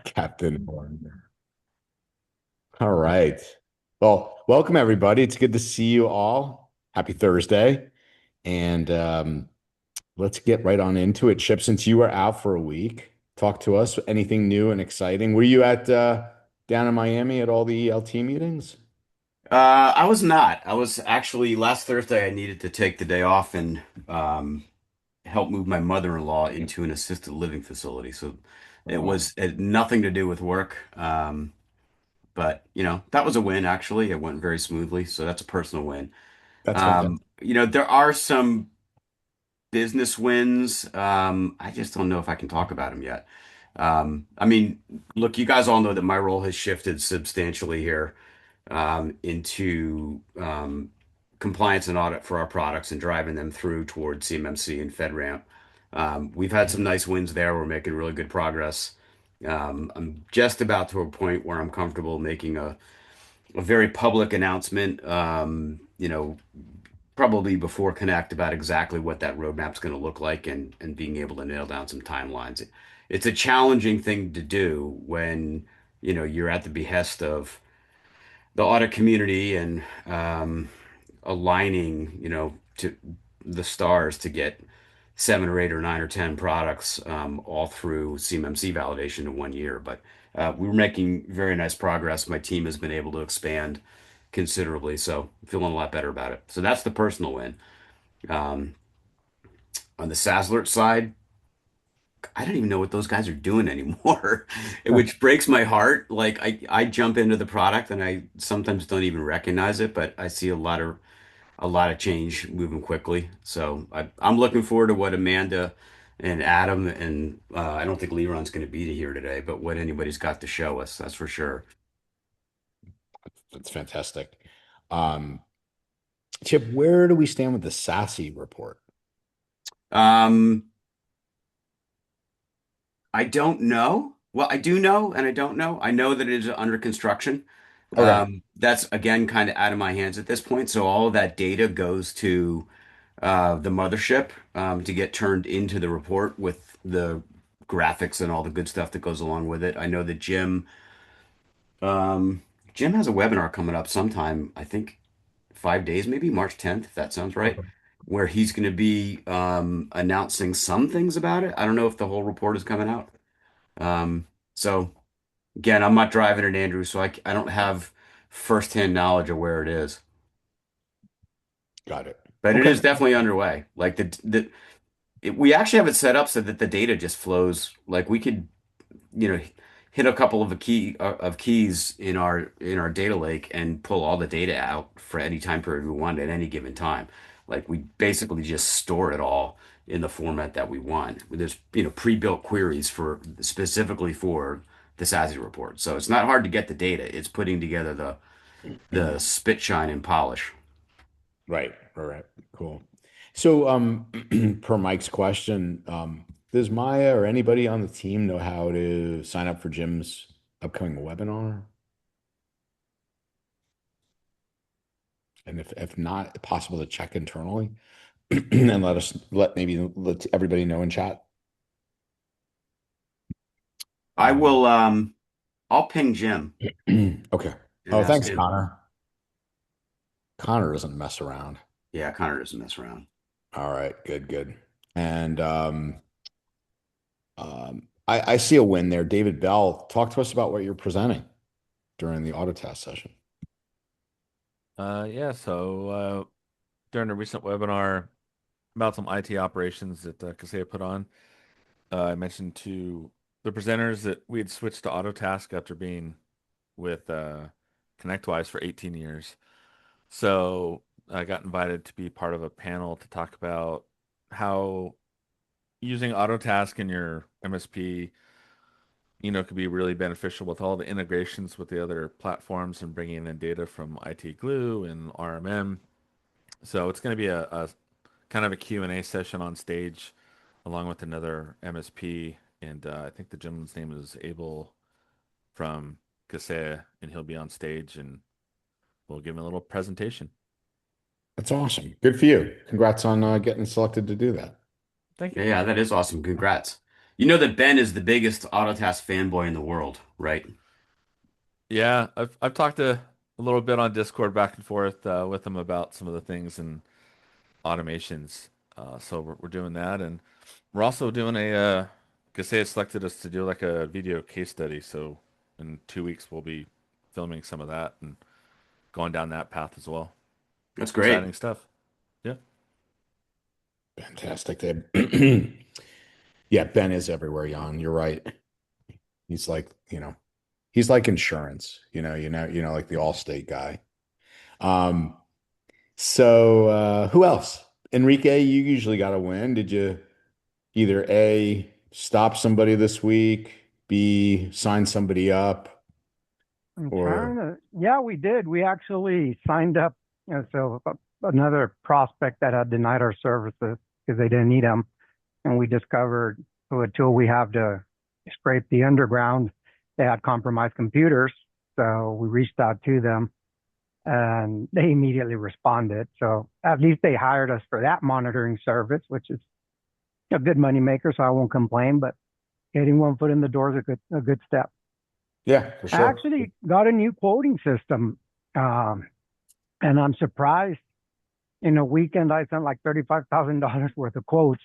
Captain Horn. All right. Well, welcome everybody. It's good to see you all. Happy Thursday. And let's get right on into it. Chip, since you were out for a week, talk to us. Anything new and exciting? Were you at down in Miami at all the ELT meetings? I was not. I was actually last Thursday. I needed to take the day off and help move my mother-in-law into an assisted living facility. So Oh, it wow. was it had nothing to do with work. But that was a win actually. It went very smoothly. So that's a personal win. That's fantastic. There are some business wins. I just don't know if I can talk about them yet. I mean, look, you guys all know that my role has shifted substantially here into compliance and audit for our products and driving them through toward CMMC and FedRAMP. We've had some nice wins there. We're making really good progress. I'm just about to a point where I'm comfortable making a very public announcement, probably before Connect about exactly what that roadmap's going to look like and being able to nail down some timelines. It's a challenging thing to do when, you're at the behest of the audit community and aligning, to the stars to get seven or eight or nine or 10 products all through CMMC validation in 1 year. But we were making very nice progress. My team has been able to expand considerably, so I'm feeling a lot better about it. So that's the personal win. Um, on the SaaS side, I don't even know what those guys are doing anymore, which breaks my heart. Like I jump into the product and I sometimes don't even recognize it, but I see a lot of change moving quickly. So I'm looking forward to what Amanda and Adam and I don't think Leron's going to be here today, but what anybody's got to show us, that's for sure. That's fantastic. Um, Chip, where do we stand with the SASE report? Um, I don't know. Well, I do know, and I don't know. I know that it is under construction. Okay. That's again kind of out of my hands at this point. So all of that data goes to the mothership to get turned into the report with the graphics and all the good stuff that goes along with it. I know that Jim has a webinar coming up sometime, I think 5 days, maybe March 10th, if that sounds right, Okay. where he's going to be announcing some things about it. I don't know if the whole report is coming out. So again, I'm not driving it, Andrew, so I don't have firsthand knowledge of where it is, Got it. but it Okay. is definitely underway. Like we actually have it set up so that the data just flows. Like we could, you know, hit a couple of keys in our data lake and pull all the data out for any time period we want at any given time. Like we basically just store it all in the format that we want. There's, pre-built queries for specifically for the SASE report. So it's not hard to get the data. It's putting together the spit, shine, and polish. Right, all right, cool. So, per Mike's question, does Maya or anybody on the team know how to sign up for Jim's upcoming webinar? And if not, possible to check internally and let everybody know in chat. I Um, will I'll ping Jim okay. and Oh, ask thanks, him. Connor. Connor doesn't mess around. Yeah, Connor doesn't mess around. All right, good, good. And I see a win there. David Bell, talk to us about what you're presenting during the auto test session. Yeah, during a recent webinar about some IT operations that Kaseya put on, I mentioned to the presenters that we had switched to Autotask after being with ConnectWise for 18 years. So I got invited to be part of a panel to talk about how using Autotask in your MSP, could be really beneficial with all the integrations with the other platforms and bringing in data from IT Glue and RMM. So it's going to be a kind of a Q&A session on stage along with another MSP. And I think the gentleman's name is Abel from Kaseya, and he'll be on stage and we'll give him a little presentation. That's awesome. Good for you. Congrats on getting selected to do that. Thank Yeah, you. yeah, that is awesome. Congrats. You know that Ben is the biggest Autotask fanboy in the world, right? Yeah, I've talked a little bit on Discord back and forth with him about some of the things and automations. So we're doing that, and we're also doing Kaseya selected us to do like a video case study. So in 2 weeks we'll be filming some of that and going down that path as well. That's great. Exciting stuff. Yeah. Fantastic. Yeah, Ben is everywhere, Jan. You're right. He's like, he's like insurance, like the Allstate guy. Um, so who else? Enrique, you usually got to win. Did you either A, stop somebody this week, B, sign somebody up, I'm trying or to, yeah, we did. We actually signed up, another prospect that had denied our services because they didn't need them. And we discovered through a tool we have to scrape the underground, they had compromised computers. So we reached out to them and they immediately responded. So at least they hired us for that monitoring service, which is a good money maker. So I won't complain, but getting one foot in the door is a good step. yeah, for I sure. actually got a new quoting system, um, and I'm surprised. In a weekend, I sent like $35,000 worth of quotes,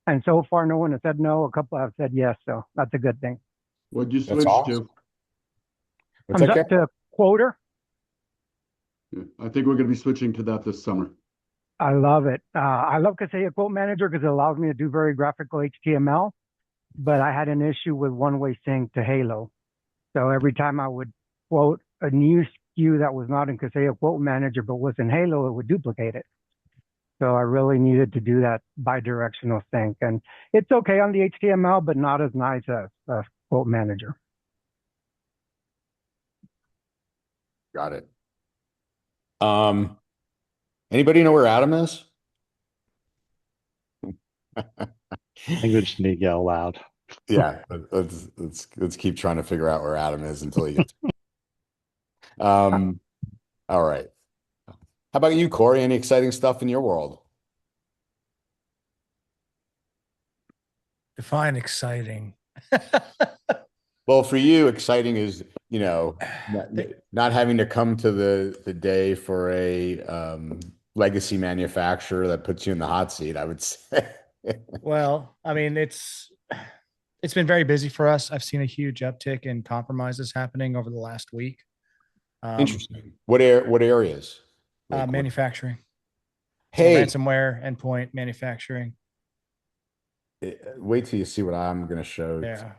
and so far, no one has said no. A couple have said yes, so that's a good thing. What'd you That's switch awesome. to? What's I'm that, up Kev? to Quoter. Yeah, I think we're going to be switching to that this summer. I love it. I love Kaseya Quote Manager because it allows me to do very graphical HTML, but I had an issue with one-way sync to Halo. So every time I would quote a new SKU that was not in Kaseya Quote Manager but was in Halo, it would duplicate it. So I really needed to do that bi-directional sync. And it's okay on the HTML, but not as nice as Quote Manager. Got it. Anybody know where Adam is? I think we just need to yell loud. Yeah, let's keep trying to figure out where Adam is until he gets. All right. How about you, Corey? Any exciting stuff in your world? Define exciting. Well, for you, exciting is, not, not having to come to the day for a legacy manufacturer that puts you in the hot seat, I would say. Well, I mean, it's been very busy for us. I've seen a huge uptick in compromises happening over the last week. Interesting. What areas? Manufacturing. So Hey, ransomware, endpoint, manufacturing. wait till you see what I'm going to show. Yeah.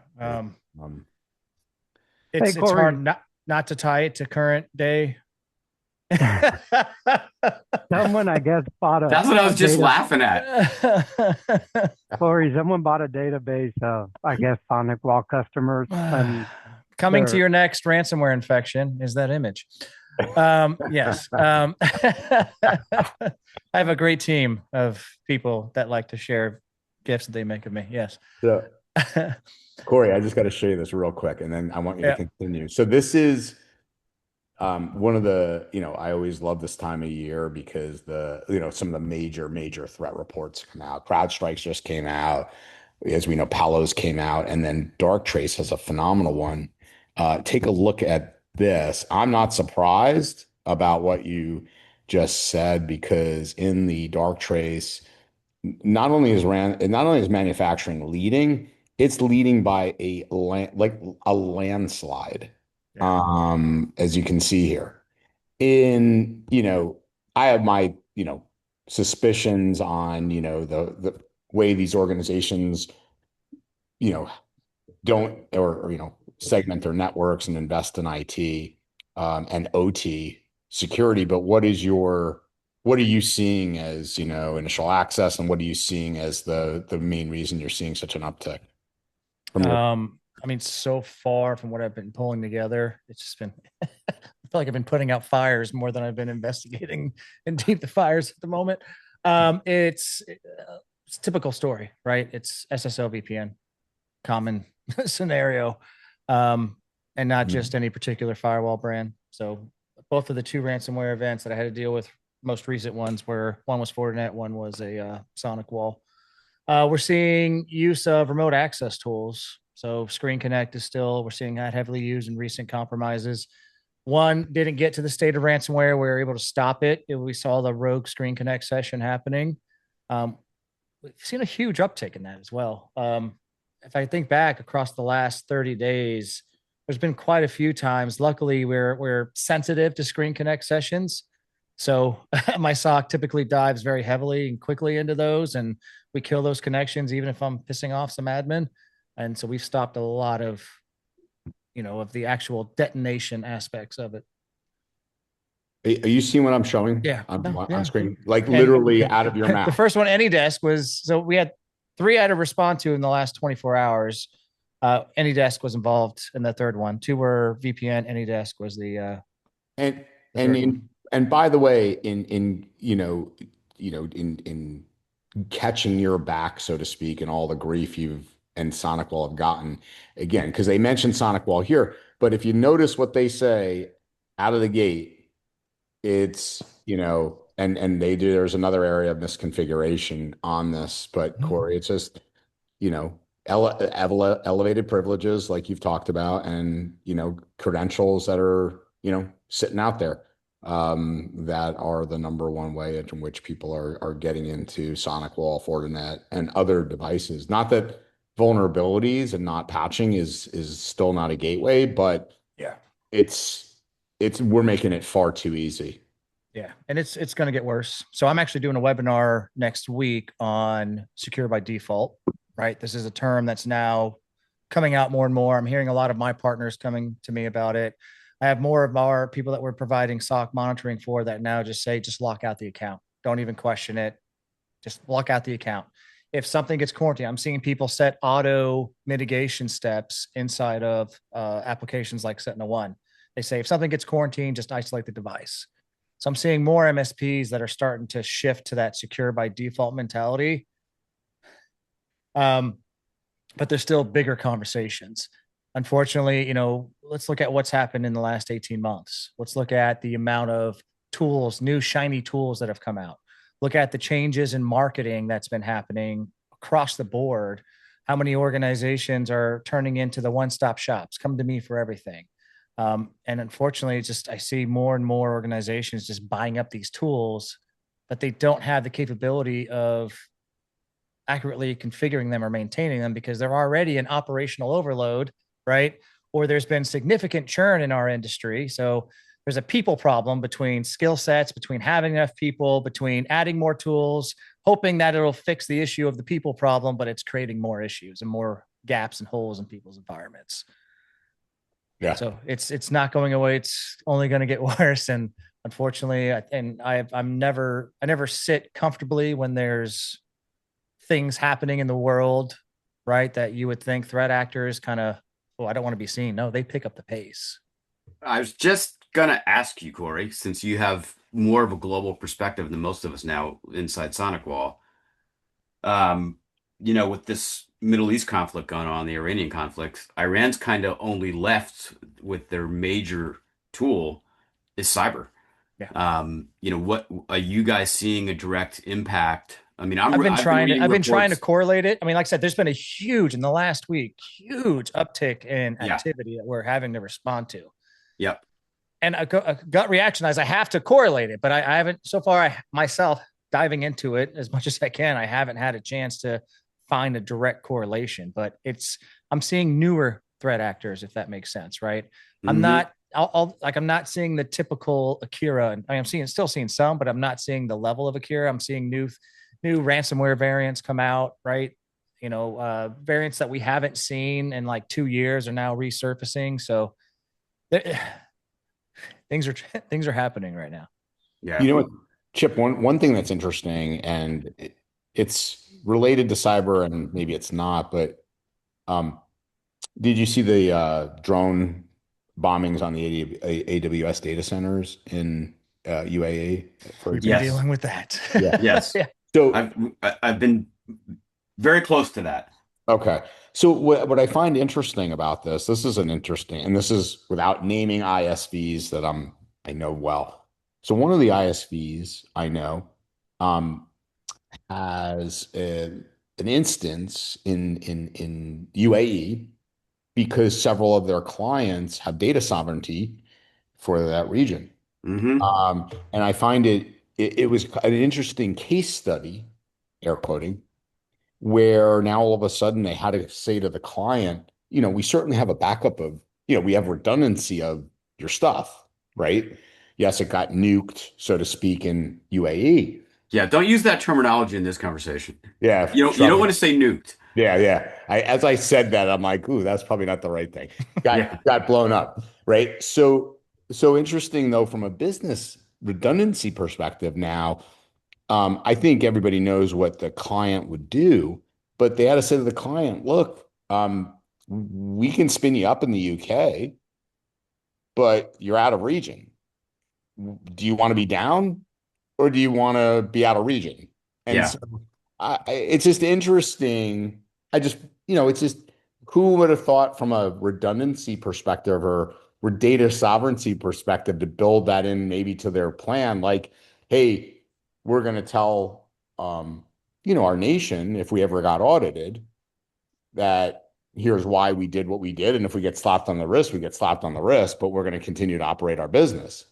Hey, It's Corey. hard not to tie it to current day. Someone, I guess, bought a. That's what I was just data- laughing at. Corey, someone bought a database of, I guess, SonicWall customers. And Coming to Sure. your next ransomware infection is that image. Yes. I have a great team of people that like to share gifts that they make of me. Yes. So, Corey, I just got to show you this real quick, and then I want you Yeah. to continue. So this is one of the, I always love this time of year because some of the major threat reports come out. CrowdStrike's just came out. As we know, Palos came out, and then Darktrace has a phenomenal one. Take a look at this. I'm not surprised about what you just said because in the Darktrace, not only is manufacturing leading, it's leading by a landslide. As you can see here. I have my, suspicions on, the way these organizations, don't or segment their networks and invest in IT and OT security. But what are you seeing as, initial access, and what are you seeing as the main reason you're seeing such an uptick? I mean, so far from what I've been pulling together, it's just been, I feel like I've been putting out fires more than I've been investigating and deep the fires at the moment. It's a typical story, right? It's SSO VPN, common scenario, and not just any particular firewall brand. So both of the two ransomware events that I had to deal with, most recent ones were, one was Fortinet, one was a SonicWall. We're seeing use of remote access tools. So Screen Connect is still, we're seeing that heavily used in recent compromises. One didn't get to the state of ransomware. We were able to stop it. We saw the rogue Screen Connect session happening. We've seen a huge uptick in that as well. If I think back across the last 30 days, there's been quite a few times. Luckily, we're sensitive to Screen Connect sessions. So my SOC typically dives very heavily and quickly into those, and we kill those connections, even if I'm pissing off some admin. And so we've stopped a lot of, of the actual detonation aspects of it. Are you seeing what I'm showing? Yeah. On screen, like literally out of your mouth. The first one, AnyDesk, was, so we had 3 I had to respond to in the last 24 hours. AnyDesk was involved in the third one. 2 were VPN. AnyDesk was the and by the way, in catching your back, so to speak, and all the grief you've and SonicWall have gotten, again, because they mentioned SonicWall here, but if you notice what they say out of the gate, it's, and they do, there's another area of misconfiguration on this, but Corey, it's just, elevated privileges like you've talked about, and, credentials that are, sitting out there, that are the number one way in which people are getting into SonicWall, Fortinet, and other devices. Not that vulnerabilities and not patching is still not a gateway, but yeah, we're making it far too easy. Yeah, and it's going to get worse. So I'm actually doing a webinar next week on secure by default, right? This is a term that's now coming out more and more. I'm hearing a lot of my partners coming to me about it. I have more of our people that we're providing SOC monitoring for that now just say, just lock out the account. Don't even question it. Just lock out the account. If something gets quarantined, I'm seeing people set auto mitigation steps inside of applications like Sentinel-1. They say, if something gets quarantined, just isolate the device. So I'm seeing more MSPs that are starting to shift to that secure by default mentality. But there's still bigger conversations. Unfortunately, let's look at what's happened in the last 18 months. Let's look at the amount of tools, new shiny tools that have come out. Look at the changes in marketing that's been happening across the board. How many organizations are turning into the one-stop shops? Come to me for everything. And unfortunately, I see more and more organizations just buying up these tools, but they don't have the capability of accurately configuring them or maintaining them because they're already in operational overload, right? Or there's been significant churn in our industry. So there's a people problem between skill sets, between having enough people, between adding more tools, hoping that it'll fix the issue of the people problem, but it's creating more issues and more gaps and holes in people's environments. Yeah. So it's not going away. It's only going to get worse. And unfortunately, I never sit comfortably when there's things happening in the world, right? That you would think threat actors kind of, I don't want to be seen. No, they pick up the pace. I was just going to ask you, Corey, since you have more of a global perspective than most of us now inside SonicWall, with this Middle East conflict going on, the Iranian conflict, Iran's kind of only left with their major tool is cyber. Yeah. What are you guys seeing a direct impact? I mean, I've been trying to correlate it. I mean, like I said, there's been a huge in the last week, huge uptick in activity that we're having to respond to. Yep. And a gut reaction is I have to correlate it, but I haven't so far. Myself diving into it as much as I can, I haven't had a chance to find a direct correlation. But I'm seeing newer threat actors, if that makes sense, right? Mm-hmm. I'm not seeing the typical Akira, and I'm still seeing some, but I'm not seeing the level of Akira. I'm seeing new ransomware variants come out, right? Variants that we haven't seen in like 2 years are now resurfacing. So things are happening right now. Yeah. You know what, Chip, one thing that's interesting, and it's related to cyber and maybe it's not, but did you see the drone bombings on the AWS data centers in UAE? We've been dealing with that. Yeah. Yes. Yeah. So I've been very close to that. Okay. So what I find interesting about this is and this is without naming ISVs that I know well. So one of the ISVs I know has an instance in UAE because several of their clients have data sovereignty for that region. Hmm. And I find it was an interesting case study, air quoting, where now all of a sudden they had to say to the client, we certainly have a backup of, we have redundancy of your stuff, right? Yes, it got nuked, so to speak, in UAE. Yeah, don't use that terminology in this conversation. Yeah, You don't want to say nuked. yeah. As I said that, I'm like, ooh, that's probably not the right thing. Yeah. Got blown up, right? So interesting though, from a business redundancy perspective now, I think everybody knows what the client would do, but they had to say to the client, look, we can spin you up in the UK, but you're out of region. Do you want to be down or do you want to be out of region? And Yeah. so it's just interesting. It's just who would have thought from a redundancy perspective or data sovereignty perspective to build that in maybe to their plan? Like, hey, we're going to tell, our nation if we ever got audited that here's why we did what we did. And if we get slapped on the wrist, we get slapped on the wrist, but we're going to continue to operate our business.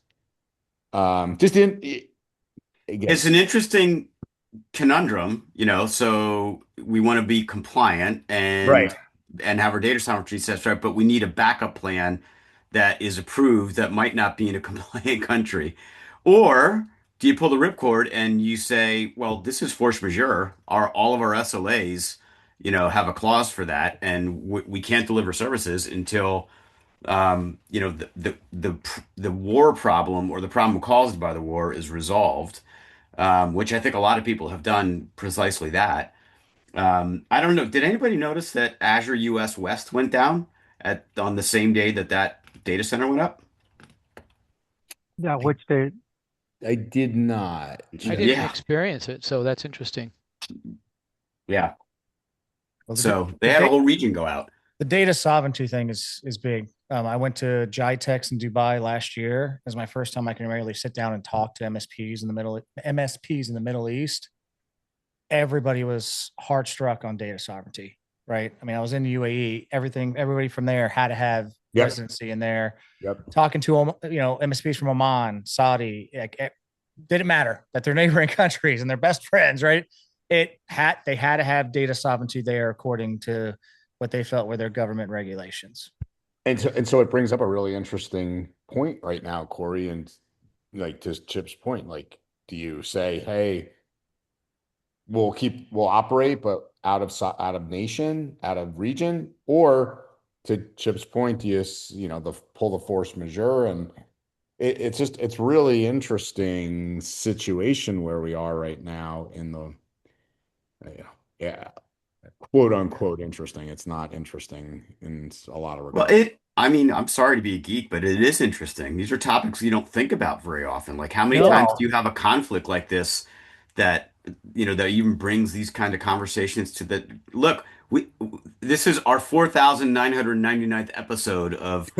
Just in, again, It's an interesting conundrum, so we want to be compliant right. and have our data sovereignty set right, but we need a backup plan that is approved that might not be in a compliant country. Or do you pull the ripcord and you say, well, this is force majeure. All of our SLAs, have a clause for that, and we can't deliver services until the war problem or the problem caused by the war is resolved, which I think a lot of people have done precisely that. I don't know. Did anybody notice that Azure US West went down on the same day that data center went up? Yeah, which they I did not. I didn't Yeah, experience it, so that's interesting. yeah. Well, So they had a whole region go out. the data sovereignty thing is big. I went to GITEX in Dubai last year. It was my first time I can really sit down and talk to MSPs in the Middle East. Everybody was heart struck on data sovereignty, right? I mean, I was in the UAE. Everybody from there had to have Yep. residency in there. Yep. Talking to them, MSPs from Oman, Saudi, didn't matter that they're neighboring countries and they're best friends, right? They had to have data sovereignty there according to what they felt were their government regulations. And so it brings up a really interesting point right now, Corey, and like to Chip's point, like, do you say, hey, we'll operate, but out of nation, out of region, or to Chip's point, do you pull the force majeure, and it's really interesting situation where we are right now in the yeah, quote unquote interesting. It's not interesting in a lot of Well, regards. I mean, I'm sorry to be a geek, but it is interesting. These are topics you don't think about very often. Like, how many No. times do you have a conflict like this that, that even brings these kind of conversations to the look, this is our 4,999th episode of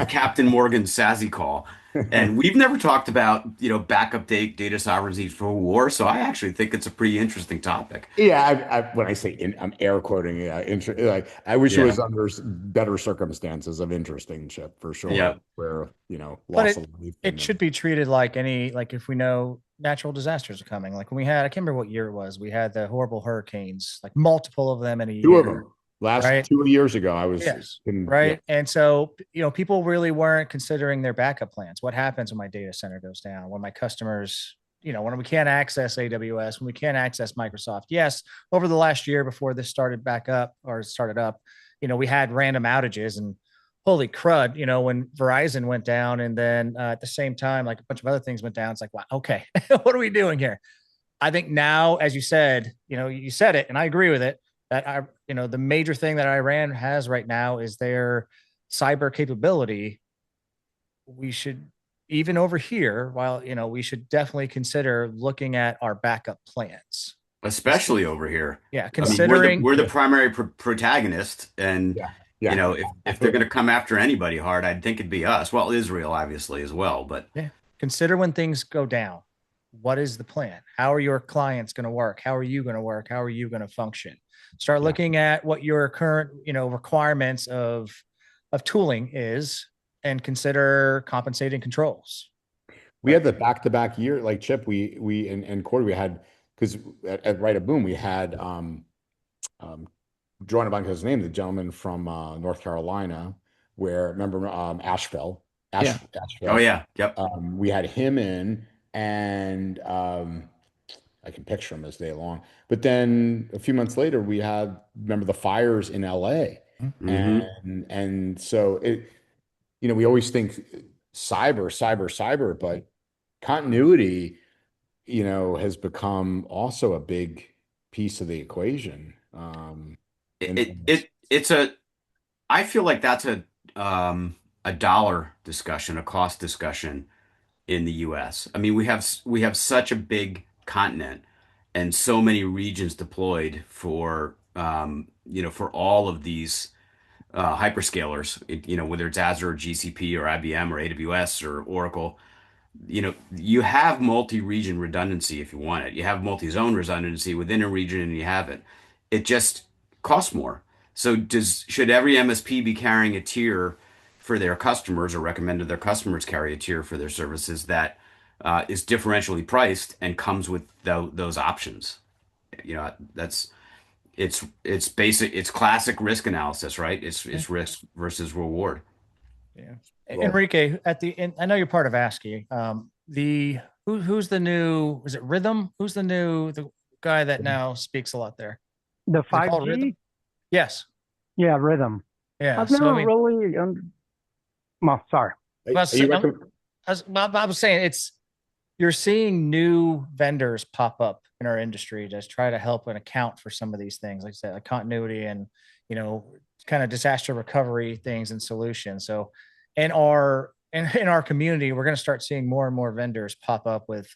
Captain Morgan's SASE call. And we've never talked about, backup data sovereignty for war. So I actually think it's a pretty interesting topic. Yeah, when I say I'm air quoting, like I wish it Yeah. was under better circumstances of interesting, Chip, for sure. Yeah. Where But loss of life. it should be treated like if we know natural disasters are coming, like when we had, I can't remember what year it was, we had the horrible hurricanes, like multiple of them in a two of year. them. Last right? 2 years ago, I was Yes. in, Right. And so, people really weren't considering their backup plans. What happens when my data center goes down? When my customers, when we can't access AWS, when we can't access Microsoft? Yes. Over the last year before this started up, we had random outages and holy crud, when Verizon went down and then at the same time, like a bunch of other things went down. It's like, wow, okay, what are we doing here? I think now, as you said, you said it and I agree with it, that the major thing that Iran has right now is their cyber capability. We should, even over here, while we should definitely consider looking at our backup plans, Especially over here. Yeah, I mean, considering we're the primary protagonist, and yeah. if they're going to come after anybody hard, I'd think it'd be us. Well, Israel obviously as well, but consider when things go down. what is the plan? How are your clients going to work? How are you going to work? How are you going to function? Start looking at what your current, requirements of tooling is, and consider compensating controls. We had the back-to-back year, like Chip, we and Corey, we had, because at Right of Boom, we had drawing a blank on his name, the gentleman from North Carolina, where remember Asheville, Yeah. Oh yeah. Yep. we had him in, and I can picture him as day long. But then a few months later, we had, remember the fires in LA, Mhm. and so it, we always think cyber, but continuity, has become also a big piece of the equation. It's a I feel like that's a dollar discussion, a cost discussion in the US. I mean, we have such a big continent and so many regions deployed for for all of these hyperscalers, whether it's Azure or GCP or IBM or AWS or Oracle. You have multi-region redundancy if you want it. You have multi-zone redundancy within a region and you have it. It just costs more. So should every MSP be carrying a tier for their customers or recommended their customers carry a tier for their services that is differentially priced and comes with those options? That's it's basic, it's classic risk analysis, right? It's risk versus reward. Yeah. Well, Enrique, I know you're part of ASCII. Who's the new, is it Rhythm? Who's the guy that now speaks a lot there? The Is it called 5G? Rhythm? Yes. Yeah, Rhythm. Yeah. I've So never I mean, really, well, sorry. are you recommend? I was saying you're seeing new vendors pop up in our industry to try to help and account for some of these things, like I said, like continuity and, kind of disaster recovery things and solutions. So in our community, we're going to start seeing more and more vendors pop up with,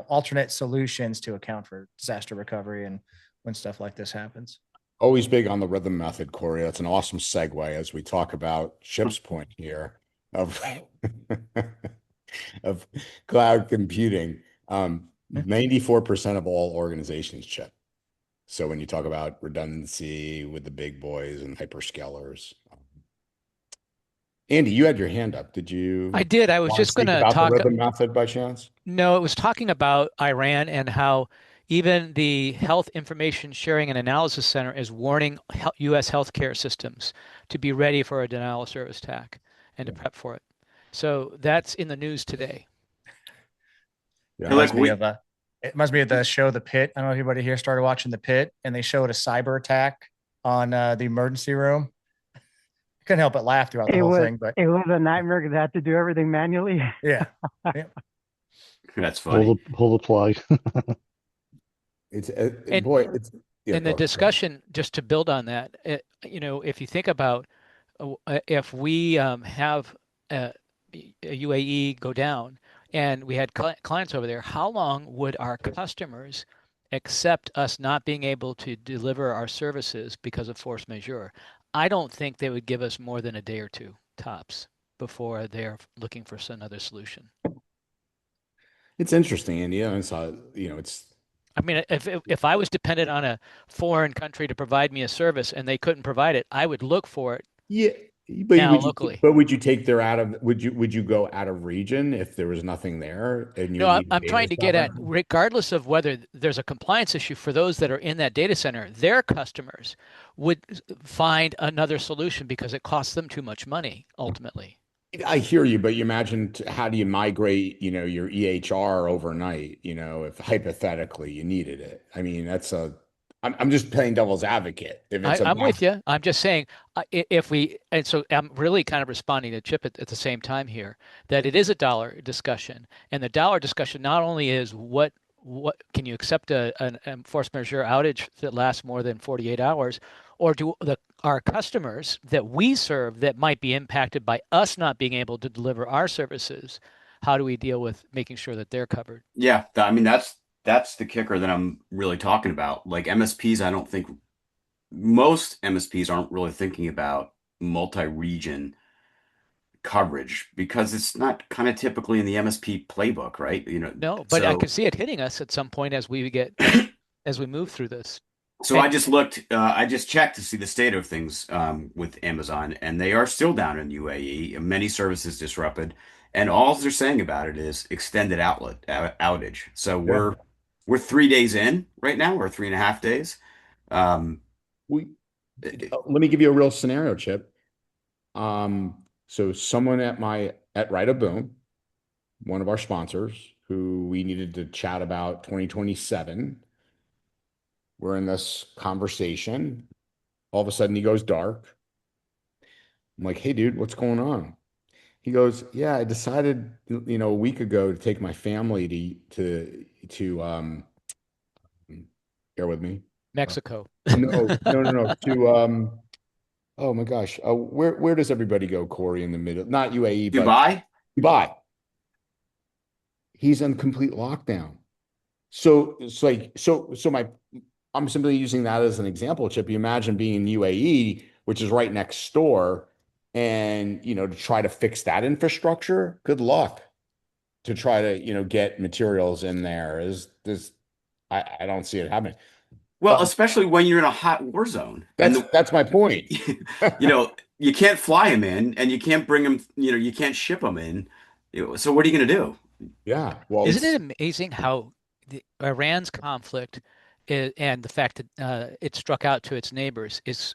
alternate solutions to account for disaster recovery and when stuff like this happens. Always big on the rhythm method, Corey. That's an awesome segue as we talk about Chip's point here of of cloud computing. 94% of all organizations chip. So when you talk about redundancy with the big boys and hyperscalers, Andy, you had your hand up. Did you I did. I was want to just going speak to about the talk. rhythm method by chance? No, it was talking about Iran and how even the Health Information Sharing and Analysis Center is warning U.S. healthcare systems to be ready for a denial of service attack and to prep for it. So that's in the news today. Yeah. It must be the show The Pit. I don't know if anybody here started watching The Pit, and they showed a cyber attack on the emergency room. Couldn't help but laugh throughout the whole thing, but it was a nightmare because I had to do everything manually. yeah. That's funny. Pull the plug. It's And boy, it's yeah, and the go ahead. discussion, just to build on that, if you think about if we have a UAE go down and we had clients over there, how long would our customers accept us not being able to deliver our services because of force majeure? I don't think they would give us more than a day or two tops before they're looking for another solution. It's interesting, Andy. I saw, it's I mean, if I was dependent on a foreign country to provide me a service and they couldn't provide it, I would look for it. Yeah, now locally. Would you take their out of? Would you go out of region if there was nothing there and you No, need I'm trying to get at, regardless of whether there's a compliance issue for those that are in that data center, their customers would find another solution because it costs them too much money ultimately. I hear you, but you imagine how do you migrate, your EHR overnight, if hypothetically you needed it. I mean, I'm just playing devil's advocate. If it's I'm with you. I'm just saying and so I'm really kind of responding to Chip at the same time here, that it is a dollar discussion. And the dollar discussion not only is what can you accept a force majeure outage that lasts more than 48 hours, or do our customers that we serve that might be impacted by us not being able to deliver our services, how do we deal with making sure that they're covered? Yeah, I mean that's the kicker that I'm really talking about. Like MSPs, I don't think most MSPs aren't really thinking about multi-region coverage because it's not kind of typically in the MSP playbook, right? No, but I So could see it hitting us at some point as we move through this. so I just looked, I just checked to see the state of things with Amazon, and they are still down in UAE. Many services disrupted, and all they're saying about it is extended outage. So Yeah. we're 3 days in right now, or 3.5 days. Um, We let me give you a real scenario, Chip. So someone at Right of Boom, one of our sponsors, who we needed to chat about 2027. We're in this conversation. All of a sudden, he goes dark. I'm like, "Hey, dude, what's going on?" He goes, "Yeah, I decided, a week ago to take my family to bear with me. Mexico. No. Oh my gosh, where does everybody go, Corey, in the middle? Not UAE, but Dubai? Dubai. He's on complete lockdown. So it's like I'm simply using that as an example, Chip. You imagine being in UAE, which is right next door, and to try to fix that infrastructure. Good luck to try to get materials in there. I don't see it happening. Well, especially when you're in a hot war zone. And That's my point. you can't fly them in and you can't bring them, you can't ship them in. So what are you going to do? Yeah. Well, Isn't it amazing how Iran's conflict and the fact that it struck out to its neighbors is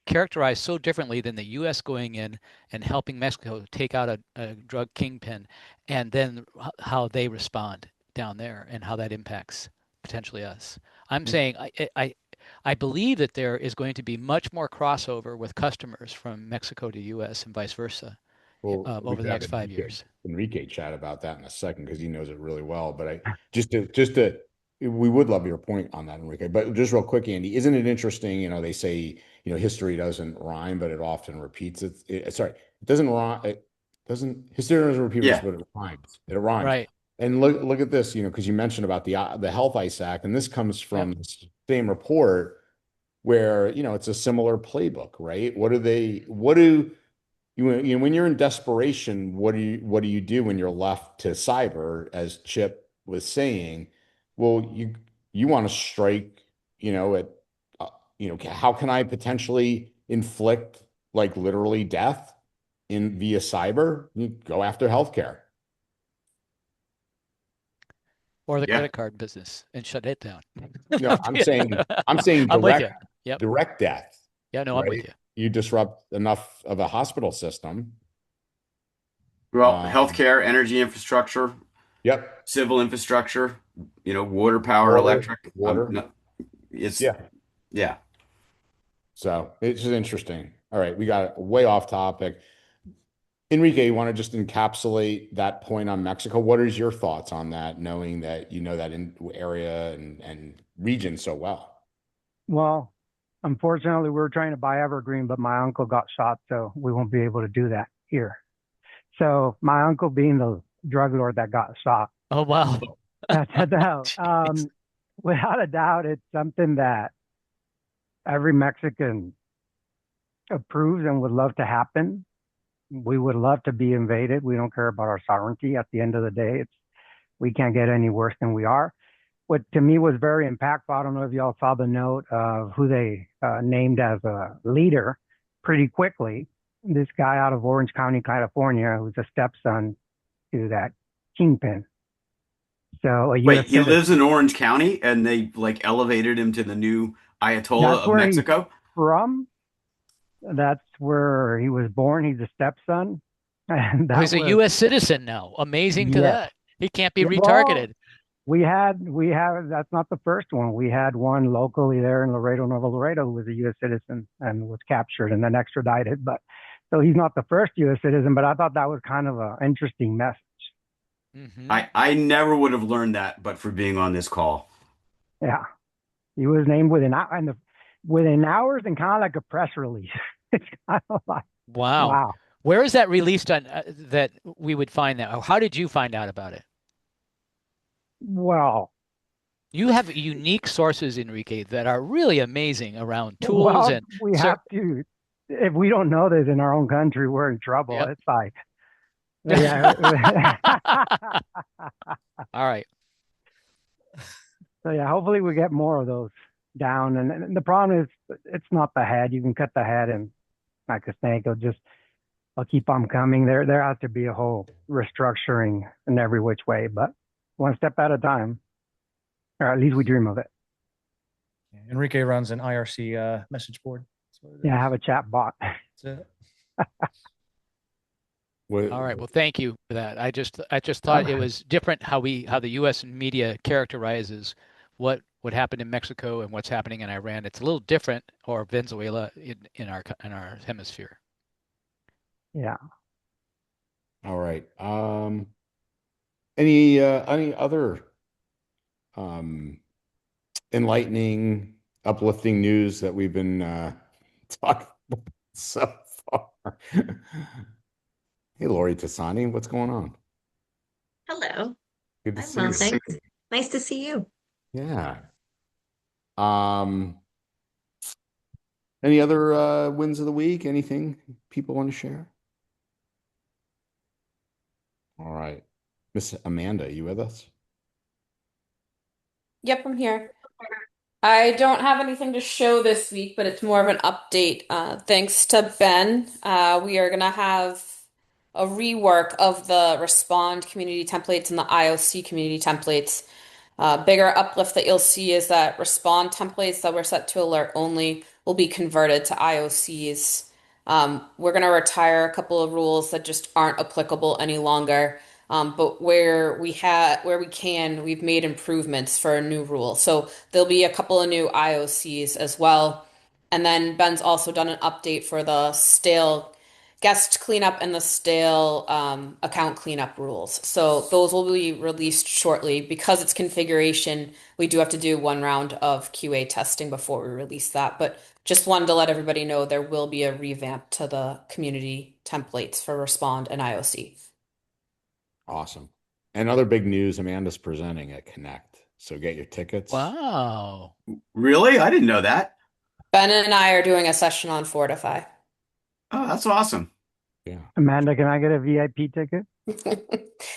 characterized so differently than the U.S. going in and helping Mexico take out a drug kingpin, and then how they respond down there and how that impacts potentially us. I'm saying I believe that there is going to be much more crossover with customers from Mexico to U.S. and vice versa over the next 5 years. Enrique chat about that in a second because he knows it really well. But we would love your point on that, Enrique. But just real quick, Andy, isn't it interesting? They say history doesn't rhyme, but it often repeats. Sorry, it doesn't rhyme. It doesn't. History doesn't repeat, but it rhymes. It rhymes. Right. And look at this, because you mentioned about the Health ICE Act, and this comes from the same report where it's a similar playbook, right? What do when you're in desperation, what do you do when you're left to cyber, as Chip was saying? Well, you want to strike, at how can I potentially inflict like literally death via cyber? You go after healthcare. Or the credit card business and shut it down. No, I'm saying I'm with you. Yep. Direct death. Yeah, no, I'm with you. You disrupt enough of a hospital system. Well, healthcare, energy infrastructure, yep, civil infrastructure, water, power, electric. Water. Yeah. So it's just interesting. All right, we got way off topic. Enrique, you want to just encapsulate that point on Mexico? What is your thoughts on that, knowing that that area and region so well? Well, unfortunately, we were trying to buy Evergreen, but my uncle got shot, so we won't be able to do that here. So my uncle being the drug lord that got shot. Oh, wow. Without a doubt, it's something that every Mexican approves and would love to happen. We would love to be invaded. We don't care about our sovereignty. At the end of the day, we can't get any worse than we are. What to me was very impactful, I don't know if y'all saw the note of who they named as a leader pretty quickly. This guy out of Orange County, California, who's a stepson to that kingpin. So wait, he lives in Orange County, and they elevated him to the new Ayatollah of Mexico? That's where he was born. He's a stepson. And he's a U.S. citizen now. Amazing to that. He can't be retargeted. We have, that's not the first one. We had one locally there in Laredo, Nuevo Laredo, who was a U.S. citizen and was captured and then extradited. But so he's not the first U.S. citizen, but I thought that was kind of an interesting message. Mm-hmm. I never would have learned that, but for being on this call. Yeah. He was named within hours and kind of like a press release. It's kind of like, wow. Where is that released on that we would find that? How did you find out about it? Well, you have unique sources, Enrique, that are really amazing around tools we have to. if we don't know this in our own country, we're in trouble. Yep. It's like, yeah. All right. So yeah, hopefully we get more of those down. And the problem is, it's not the head. You can cut the head and like a snake. I'll keep on coming. There has to be a whole restructuring in every which way, but one step at a time, or at least we dream of it. Enrique runs an IRC message board. That's what it Yeah, is. have a chat bot. That's it. All right. Well, thank you for that. I just thought it was different how the U.S. media characterizes what happened in Mexico and what's happening in Iran. It's a little different, or Venezuela in our hemisphere. Yeah. All right. Any other enlightening, uplifting news that we've been talking about so far? Hey, Lori Tassani, what's going on? Hello. Good to I'm see well, you. thanks. Nice to see you. Yeah. Any other wins of the week? Anything people want to share? All right. Miss Amanda, you with us? Yep, I'm here. I don't have anything to show this week, but it's more of an update. Thanks to Ben, we are going to have a rework of the Respond community templates and the IOC community templates. Bigger uplift that you'll see is that Respond templates that were set to alert only will be converted to IOCs. We're going to retire a couple of rules that just aren't applicable any longer. But where we can, we've made improvements for a new rule. So there'll be a couple of new IOCs as well. And then Ben's also done an update for the stale guest cleanup and the stale account cleanup rules. So those will be released shortly. Because it's configuration, we do have to do one round of QA testing before we release that. But just wanted to let everybody know there will be a revamp to the community templates for Respond and IOC. Awesome. And other big news, Amanda's presenting at Connect. So get your tickets. Wow. Really? I didn't know that. Ben and I are doing a session on Fortify. Oh, that's awesome. Yeah. Amanda, can I get a VIP ticket?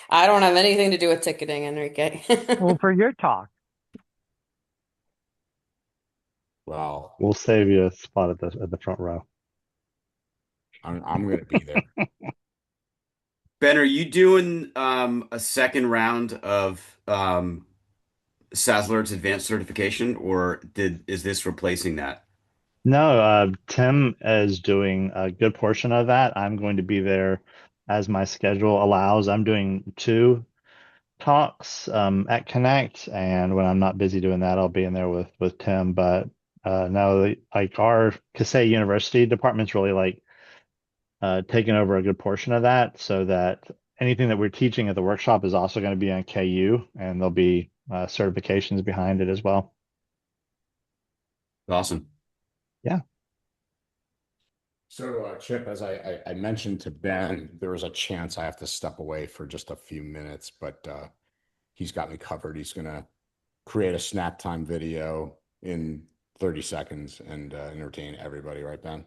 I don't have anything to do with ticketing, Enrique. Well, for your talk. Well, We'll save you a spot at the front row. I'm going to be there. Ben, are you doing a second round of SaaS Alerts Advanced Certification, or is this replacing that? No, Tim is doing a good portion of that. I'm going to be there as my schedule allows. I'm doing 2 talks at Connect, and when I'm not busy doing that, I'll be in there with Tim. But no, like our Kaseya University department's really like taking over a good portion of that, so that anything that we're teaching at the workshop is also going to be on KU, and there'll be certifications behind it as well. Awesome. Yeah. So, Chip, as I mentioned to Ben, there was a chance I have to step away for just a few minutes, but he's got me covered. He's going to create a snap time video in 30 seconds and entertain everybody, right, Ben?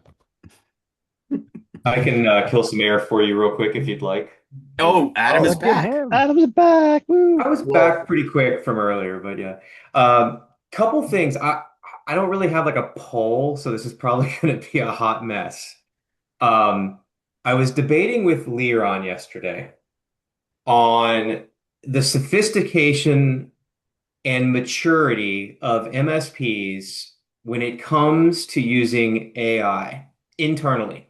I can kill some air for you real quick if you'd like. Oh, Adam is Look at back. him. Adam's back. Woo! I was back pretty quick from earlier, but yeah. Couple things. I don't really have like a poll, so this is probably going to be a hot mess. I was debating with Leron yesterday on the sophistication and maturity of MSPs when it comes to using AI internally.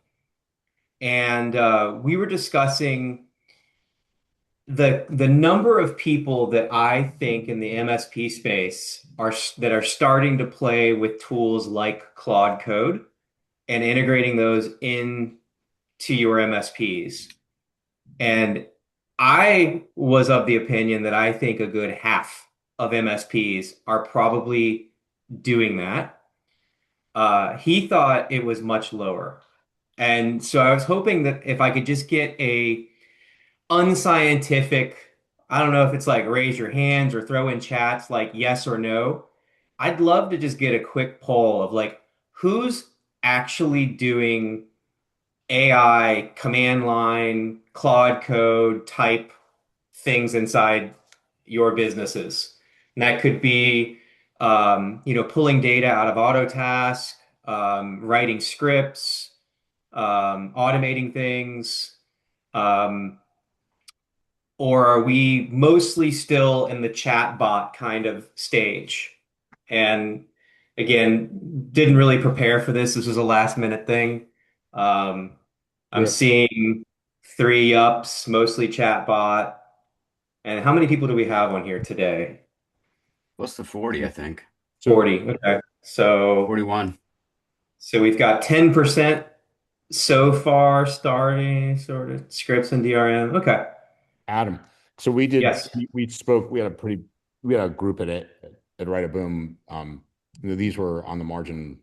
And we were discussing the number of people that I think in the MSP space that are starting to play with tools like Claude Code and integrating those into your MSPs. And I was of the opinion that I think a good half of MSPs are probably doing that. He thought it was much lower. And so I was hoping that if I could just get a unscientific, I don't know if it's like raise your hands or throw in chats like yes or no. I'd love to just get a quick poll of like who's actually doing AI command line, Claude code type things inside your businesses. And that could be, pulling data out of Autotask, writing scripts, automating things. Or are we mostly still in the chatbot kind of stage? And again, didn't really prepare for this. This was a last minute thing. I'm Yeah. seeing three ups, mostly chatbot. And how many people do we have on here today? Close to 40, I think. 40. Okay. So 41. we've got 10% so far starting sort of scripts and DRM. Okay. Adam. So we did, Yes. we spoke, we had a group at Write a Boom. These were on the margin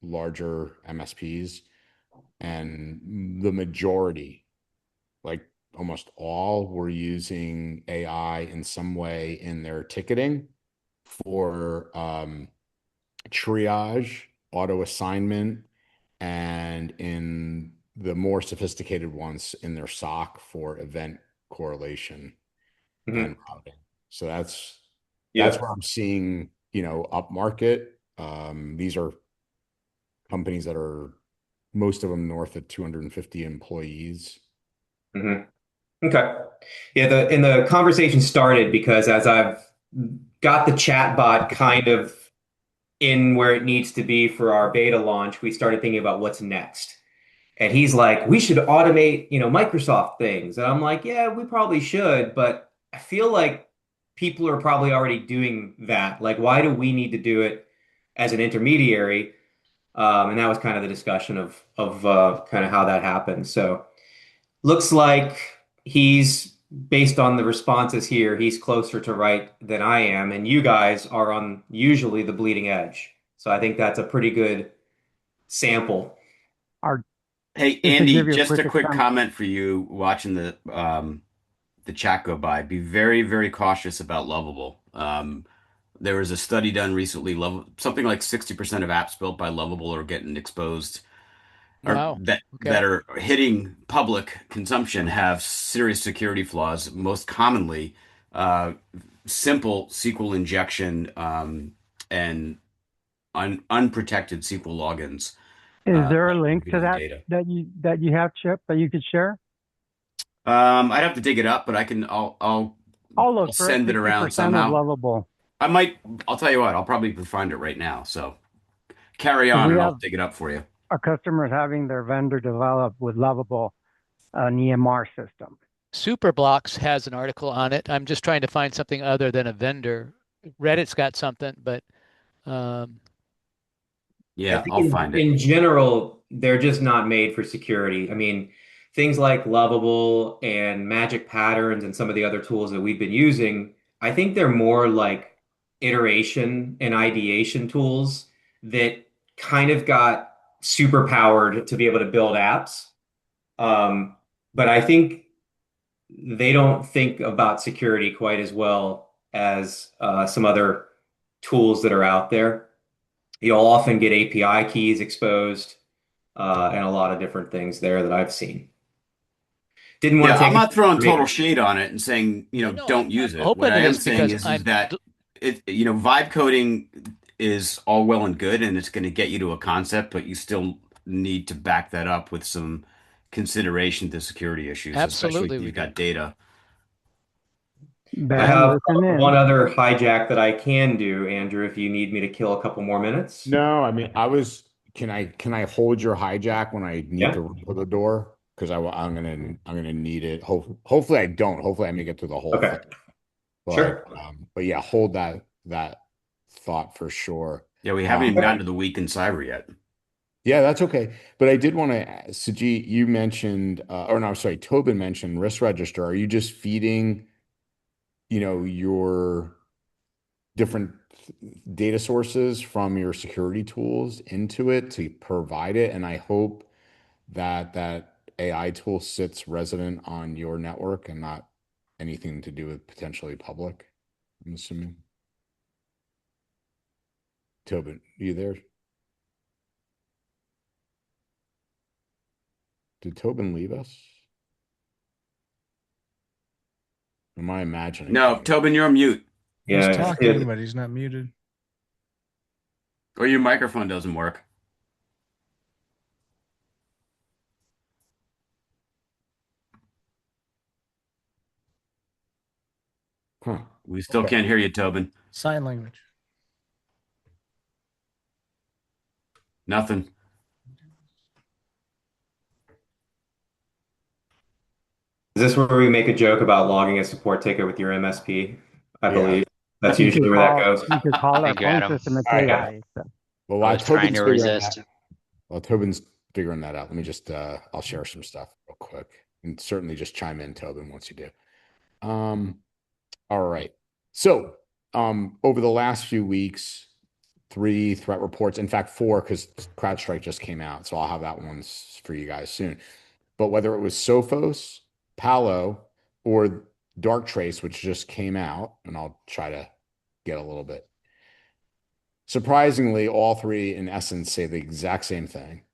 larger MSPs, and the majority, like almost all, were using AI in some way in their ticketing for triage, auto assignment, and in the more sophisticated ones in their SOC for event correlation and routing. So that's where I'm seeing, up market. These are companies that are, most of them, north of 250 employees. Okay. Yeah, the conversation started because as I've got the chatbot kind of in where it needs to be for our beta launch, we started thinking about what's next. And he's like, we should automate, Microsoft things. And I'm like, yeah, we probably should, but I feel like people are probably already doing that. Like, why do we need to do it as an intermediary? And that was kind of the discussion of kind of how that happened. So looks like he's based on the responses here, he's closer to right than I am, and you guys are on usually the bleeding edge. So I think that's a pretty good sample. Hey, Just to Andy, give you a just quick a quick example. comment for you watching the chat go by. Be very, very cautious about Lovable. There was a study done recently, something like 60% of apps built by Lovable are getting exposed, or Wow. that Okay. are hitting public consumption have serious security flaws. Most commonly, uh, simple SQL injection, and unprotected SQL logins, Is there a that link to revealing that data. that you have, Chip, that you could share? I'd have to dig it up, but I'll I'll look for it. send it around 60% of somehow. lovable. I might, I'll tell you what, I'll probably find it right now. So carry Because on we and I'll have dig it up for you. our customers having their vendor develop with lovable an EMR system. Superblocks has an article on it. I'm just trying to find something other than a vendor. Reddit's got something, but I Yeah, think I'll find it. in general, they're just not made for security. I mean, things like Lovable and Magic Patterns and some of the other tools that we've been using, I think they're more like iteration and ideation tools that kind of got super powered to be able to build apps. But I think they don't think about security quite as well as some other tools that are out there. You'll often get API keys exposed, and a lot of different things there that I've seen. Didn't want Yeah, to I'm take not throwing total it. shade on it and saying, no, don't I'm use it. What open I to am this saying because is that vibe coding is all well and good and it's going to get you to a concept, but you still need to back that up with some consideration to security issues, especially absolutely if we you've do. got data. I Ben, have listen one in. other hijack that I can do, Andrew, if you need me to kill a couple more minutes. No, I mean, can I hold your hijack when I need Yeah. to run to the door? Because I'm gonna need it. Hopefully I don't. Hopefully I make it through the whole Okay. thing. But Sure. but yeah, hold that thought for sure. Yeah, we haven't even gotten to the week in cyber yet. Yeah, that's okay. But I did want to, Sajid, you mentioned, or no, sorry, Tobin mentioned risk register. Are you just feeding, your different data sources from your security tools into it to provide it? And I hope that AI tool sits resident on your network and not anything to do with potentially public, I'm assuming. Tobin, you there? Did Tobin leave us? Am I imagining No, things? Tobin, you're on mute, He's Yeah, talking, but he's not muted. or your microphone doesn't work. Huh. We still Okay. can't hear you, Tobin. Sign language. Nothing. Is this where we make a joke about logging a support ticket with your MSP? I Yeah. believe that's You usually could where that call goes. you could call our Hey, phone Adam. system and All say right. hi. So. Well, I while was trying Tobin's to figuring resist. that, while Tobin's figuring that out, let me just I'll share some stuff real quick, and certainly just chime in, Tobin, once you do. All right. So, over the last few weeks, 3 threat reports, in fact, 4, because CrowdStrike just came out, so I'll have that one's for you guys soon. But whether it was Sophos, Palo, or Darktrace, which just came out, and I'll try to get a little bit. Surprisingly, all 3 in essence say the exact same thing,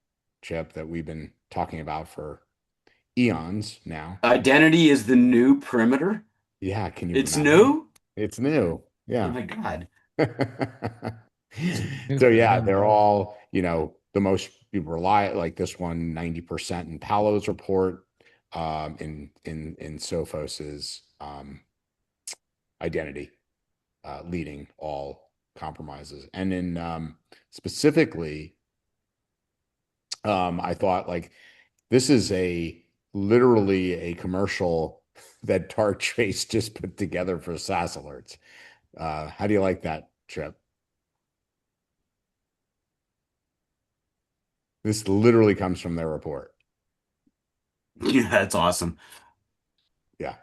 Chip, that we've been talking about for eons now. Identity is the new perimeter. Yeah, can you It's remember? new. It's new. Oh Yeah. my God. So yeah, they're all, the most like this one, 90% in Palo's report, in Sophos's identity, leading all compromises. And in specifically, I thought like this is literally a commercial that Darktrace just put together for SaaS alerts. How do you like that, Chip? This literally comes from their report. Yeah, that's awesome. Yeah.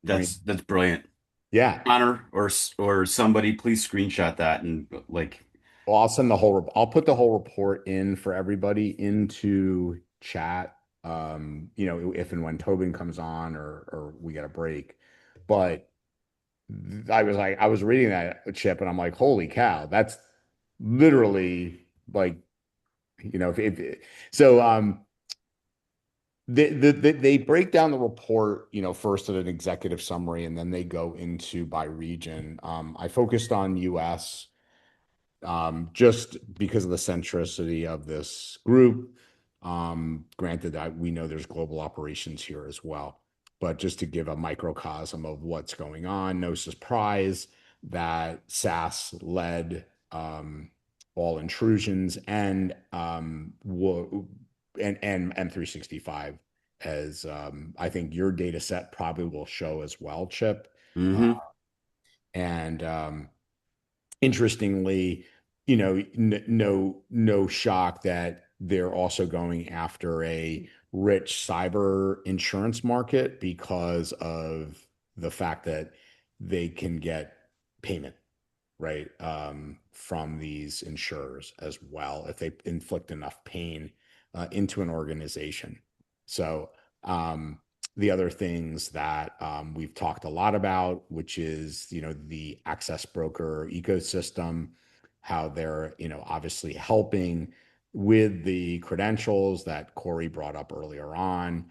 That's brilliant. Yeah. Connor or somebody, please screenshot that and like. Well, I'll put the whole report in for everybody into chat. If and when Tobin comes on or we get a break. But I was reading that, Chip, and I'm like, holy cow, that's literally like, so they break down the report, first at an executive summary, and then they go into by region. I focused on US, just because of the centricity of this group. Granted that we know there's global operations here as well, but just to give a microcosm of what's going on, no surprise that SaaS led all intrusions and M365, as I think your data set probably will show as well, Chip. And interestingly, no shock that they're also going after a rich cyber insurance market because of the fact that they can get payment, right, from these insurers as well if they inflict enough pain into an organization. So the other things that we've talked a lot about, which is the access broker ecosystem, how they're obviously helping with the credentials that Corey brought up earlier on,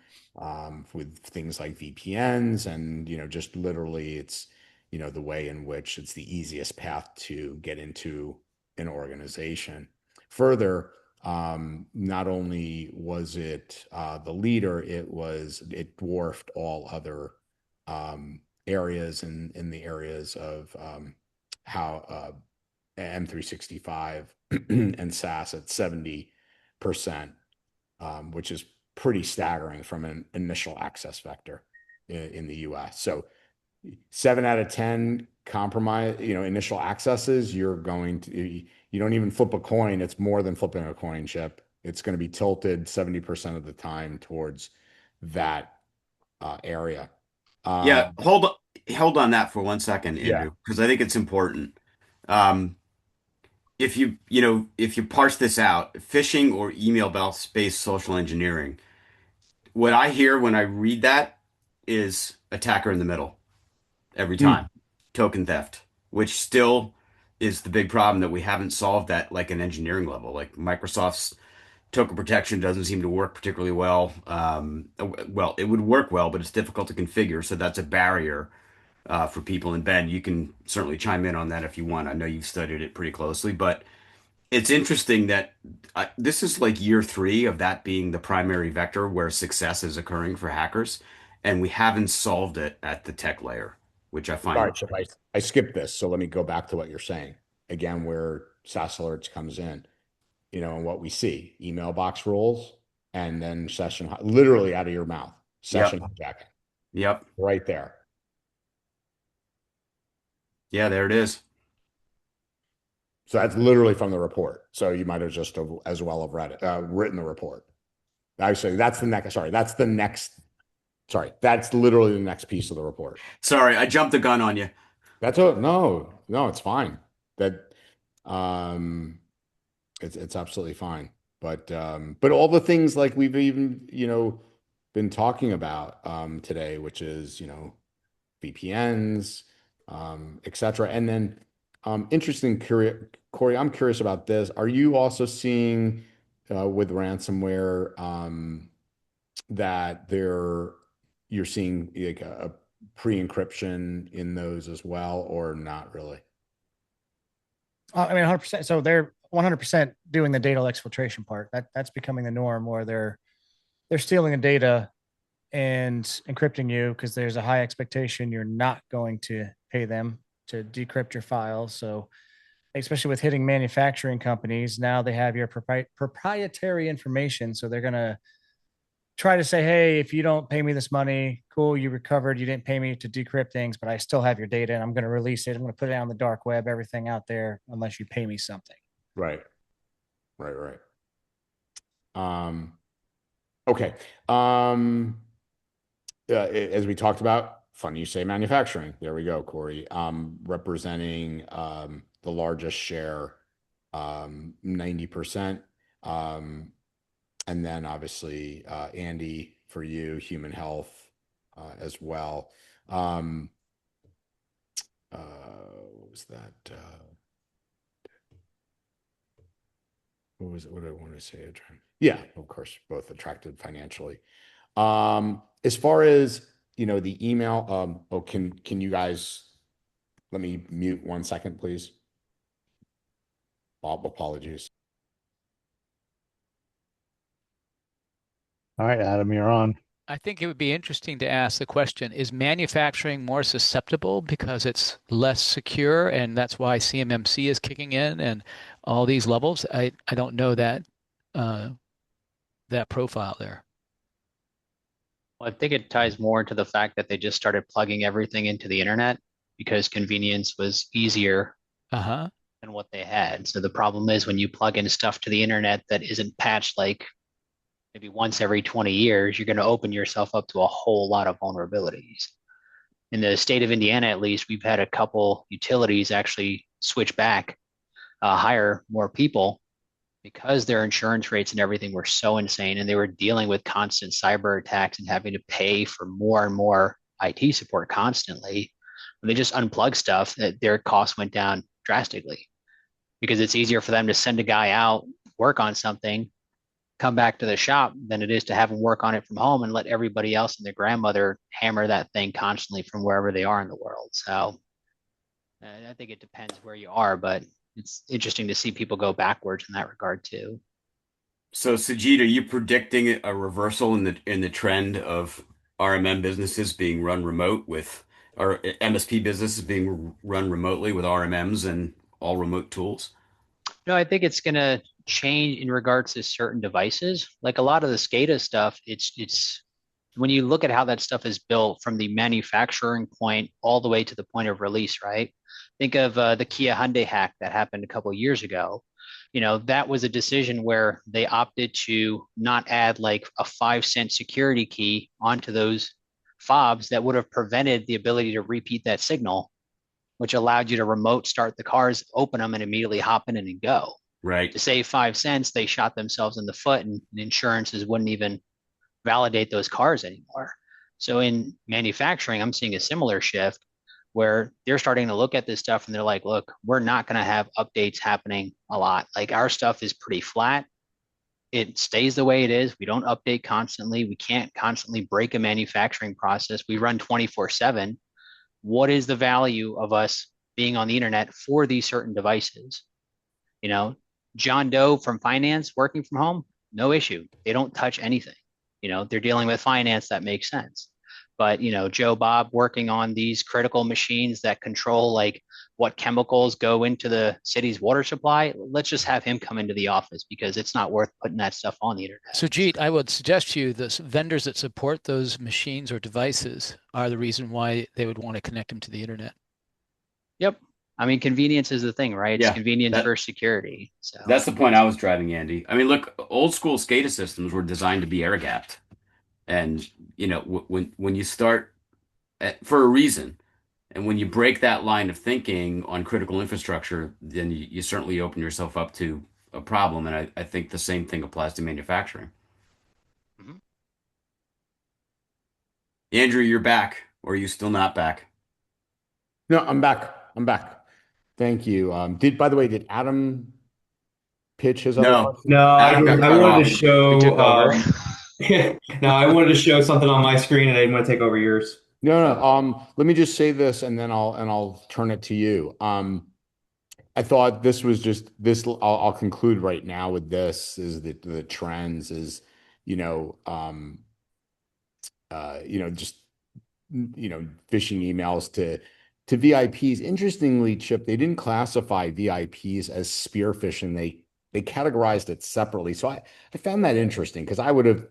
with things like VPNs and just literally it's the way in which it's the easiest path to get into an organization. Further, not only was it the leader, it dwarfed all other areas in the areas of how M365 and SaaS at 70%, which is pretty staggering from an initial access vector in the US. So 7 out of 10 compromise, initial accesses, you don't even flip a coin. It's more than flipping a coin, Chip. It's going to be tilted 70% of the time towards that area. Yeah, hold on that for 1 second, Yeah. Andrew, because I think it's important. If you parse this out, phishing or email-based social engineering, what I hear when I read that is attacker in the middle every time. Token theft, which still is the big problem that we haven't solved at like an engineering level. Like Microsoft's Token protection doesn't seem to work particularly well. Well, it would work well, but it's difficult to configure, so that's a barrier for people. And Ben, you can certainly chime in on that if you want. I know you've studied it pretty closely, but it's interesting that this is like year three of that being the primary vector where success is occurring for hackers, and we haven't solved it at the tech layer, which I find. Sorry, Chip, I skipped this, so let me go back to what you're saying. Again, where SaaS alerts comes in, and what we see, email box rules, and then literally out of your mouth, session hijacking. Yep. Right there. Yeah, there it is. So that's literally from the report. So you might have just as well have read it, written the report. Actually, that's literally the next piece of the report. Sorry, I jumped the gun on you. No, it's fine. It's absolutely fine. But all the things like we've even, been talking about today, which is, VPNs, et cetera. And then interesting, Corey, I'm curious about this. Are you also seeing with ransomware that you're seeing like a pre-encryption in those as well, or not really? I mean, 100%. So they're 100% doing the data exfiltration part. That's becoming the norm, where they're stealing the data and encrypting you because there's a high expectation you're not going to pay them to decrypt your files. So especially with hitting manufacturing companies, now they have your proprietary information. So they're going to try to say, hey, if you don't pay me this money, cool, you recovered, you didn't pay me to decrypt things, but I still have your data and I'm going to release it. I'm going to put it on the dark web, everything out there, unless you pay me something. Right. Okay. As we talked about, funny you say manufacturing. There we go, Corey. Representing the largest share, 90%. And then obviously, Andy, for you, human health as well. What was that? What did I want to say? Yeah, of course, both attracted financially. As far as, the email, can you guys, let me mute 1 second, please. Bob, apologies. All right, Adam, you're on. I think it would be interesting to ask the question, is manufacturing more susceptible because it's less secure, and that's why CMMC is kicking in and all these levels? I don't know that that profile there. Well, I think it ties more into the fact that they just started plugging everything into the internet because convenience was easier than what they had. So the problem is when you plug in stuff to the internet that isn't patched like maybe once every 20 years, you're going to open yourself up to a whole lot of vulnerabilities. In the state of Indiana, at least, we've had a couple utilities actually switch back, hire more people because their insurance rates and everything were so insane, and they were dealing with constant cyber attacks and having to pay for more and more IT support constantly. When they just unplug stuff, their costs went down drastically because it's easier for them to send a guy out, work on something, come back to the shop than it is to have them work on it from home and let everybody else and their grandmother hammer that thing constantly from wherever they are in the world. So I think it depends where you are, but it's interesting to see people go backwards in that regard too. So Sajid, are you predicting a reversal in the trend of RMM businesses being run remote or MSP businesses being run remotely with RMMs and all remote tools? No, I think it's going to change in regards to certain devices. Like a lot of the SCADA stuff, it's when you look at how that stuff is built from the manufacturing point all the way to the point of release, right? Think of the Kia Hyundai hack that happened a couple of years ago. That was a decision where they opted to not add like a 5-cent security key onto those fobs that would have prevented the ability to repeat that signal, which allowed you to remote start the cars, open them, and immediately hop in and go. Right. To save 5 cents, they shot themselves in the foot, and insurances wouldn't even validate those cars anymore. So in manufacturing, I'm seeing a similar shift where they're starting to look at this stuff and they're like, look, we're not going to have updates happening a lot. Like our stuff is pretty flat. it stays the way it is. We don't update constantly. We can't constantly break a manufacturing process. We run 24/7. What is the value of us being on the internet for these certain devices? You know, John Doe from finance working from home, no issue. They don't touch anything. They're dealing with finance, that makes sense. But, Joe Bob working on these critical machines that control like what chemicals go into the city's water supply, let's just have him come into the office because it's not worth putting that stuff on the internet. So, Jeet, I would suggest to you the vendors that support those machines or devices are the reason why they would want to connect them to the internet. Yep. I mean, convenience is the thing, right? It's convenience versus security. So that's the point I was driving, Andy. I mean, look, old school SCADA systems were designed to be air gapped. And, when you start for a reason, and when you break that line of thinking on critical infrastructure, then you certainly open yourself up to a problem. And I think the same thing applies to manufacturing. Mhm. Andrew, you're back, or are you still not back? No, I'm back. Thank you. By the way, did Adam pitch his other question? No, I Adam got cut wanted to off. show. We took over. No, I wanted to show something on my screen, and I didn't want to take over yours. No. Let me just say this, and then I'll turn it to you. I thought this was just this. I'll conclude right now with this: is that the trends is, just phishing emails to VIPs. Interestingly, Chip, they didn't classify VIPs as spear phishing. They categorized it separately. So I found that interesting because I would have,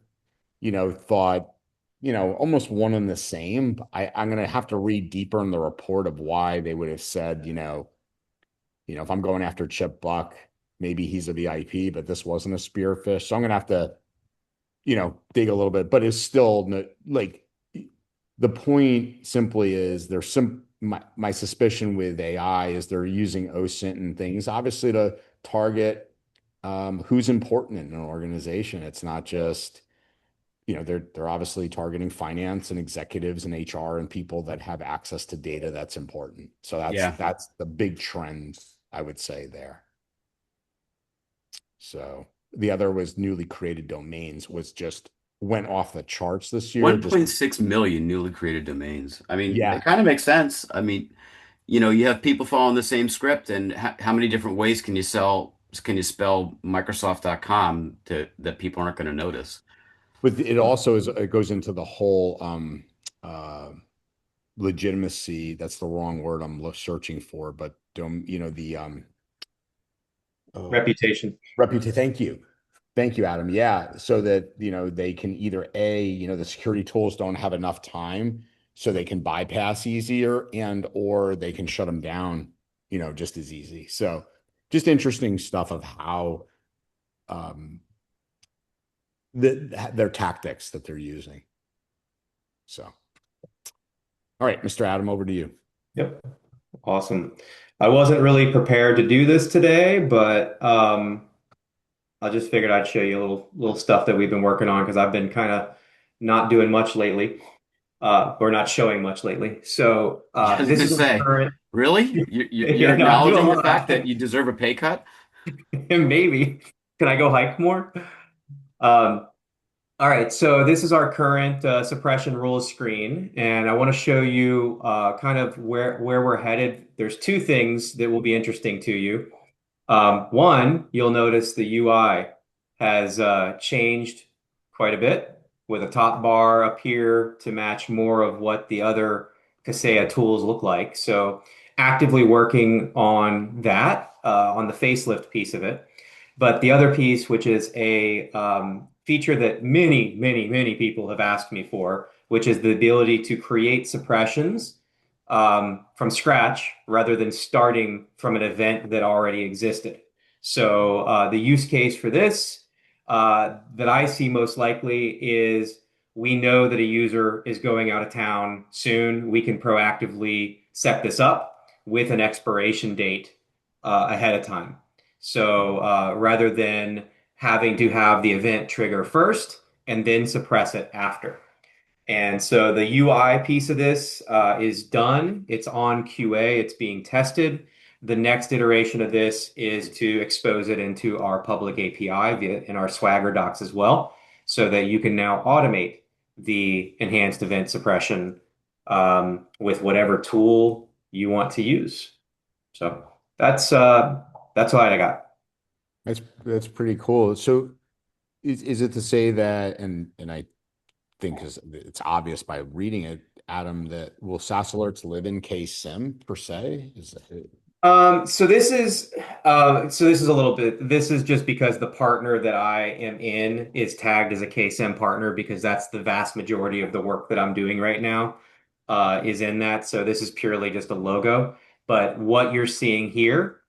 thought, almost one and the same. I'm going to have to read deeper in the report of why they would have said, if I'm going after Chip Buck, maybe he's a VIP, but this wasn't a spearfish. So I'm going to have to, dig a little bit, but it's still like the point simply is there's my suspicion with AI is they're using OSINT and things, obviously to target who's important in an organization. It's not just, they're obviously targeting finance and executives and HR and people that have access to data that's important. So that's the big trend, I would say there. So the other was newly created domains went off the charts this year. 1.6 million newly created domains. I mean, Yeah. it kind of makes sense. I mean, you have people following the same script, and how many different ways can you spell Microsoft.com that people aren't going to notice? But it also it goes into the whole legitimacy. That's the wrong word I'm searching for, but Reputation. Thank you, Adam. Yeah, so that they can either the security tools don't have enough time, so they can bypass easier, or they can shut them down, just as easy. So just interesting stuff of how their tactics that they're using. So, all right, Mr. Adam, over to you. Yep. Awesome. I wasn't really prepared to do this today, but I just figured I'd show you a little stuff that we've been working on because I've been kind of not doing much lately, or not showing much lately. So this is current. Really? You're acknowledging the fact that you deserve a pay cut? Maybe. Can I go hike more? All right, so this is our current suppression rules screen, and I want to show you kind of where we're headed. There's two things that will be interesting to you. One, you'll notice the UI has changed quite a bit with a top bar up here to match more of what the other Kaseya tools look like. So actively working on that, on the facelift piece of it. But the other piece, which is a feature that many people have asked me for, which is the ability to create suppressions from scratch rather than starting from an event that already existed. So the use case for this that I see most likely is we know that a user is going out of town soon. We can proactively set this up with an expiration date ahead of time. So rather than having to have the event trigger first and then suppress it after. And so the UI piece of this is done. It's on QA. It's being tested. The next iteration of this is to expose it into our public API in our Swagger docs as well, so that you can now automate the enhanced event suppression with whatever tool you want to use. So that's all I got. That's pretty cool. So is it to say that, and I think it's obvious by reading it, Adam, that will SaaS alerts live in KSIM per se? Is that it? So this is a little bit. This is just because the partner that I am in is tagged as a KSIM partner, because that's the vast majority of the work that I'm doing right now is in that. So this is purely just a logo. But what you're seeing here,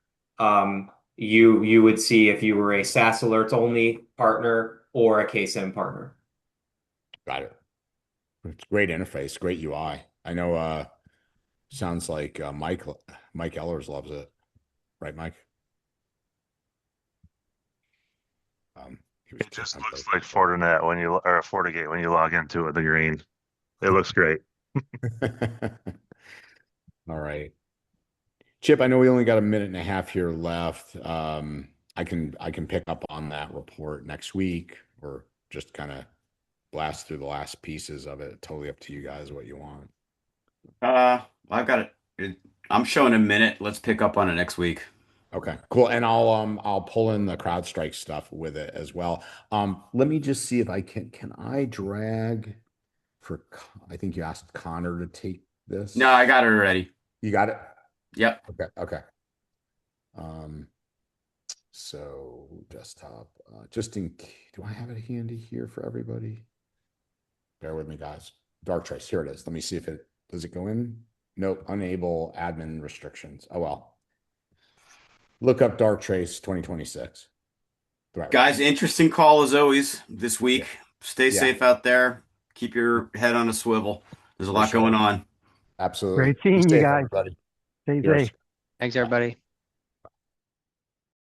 you would see if you were a SaaS alerts only partner or a KSIM partner. Got it. It's great interface, great UI. I know sounds like Mike Ellers loves it. Right, Mike? It just looks like Fortinet or FortiGate when you log into it, the green. It looks great. All right. Chip, I know we only got a minute and a half here left. I can pick up on that report next week, or just kind of blast through the last pieces of it. Totally up to you guys what you want. I've got it. I'm showing a minute. Let's pick up on it next week. Okay, cool. And I'll pull in the CrowdStrike stuff with it as well. Let me just see if I can I drag I think you asked Connor to take this. No, I got it already. You got it? Yep. Okay. So desktop, do I have it handy here for everybody? Bear with me, guys. Darktrace, here it is. Let me see if does it go in? Nope, unable admin restrictions. Oh, well. Look up Darktrace 2026. Guys, interesting call as always this week. Yeah. Stay safe out there. Keep your head on a swivel. There's a lot going on. Absolutely. Great seeing you guys. Everybody. Stay Cheers. safe. Thanks, everybody.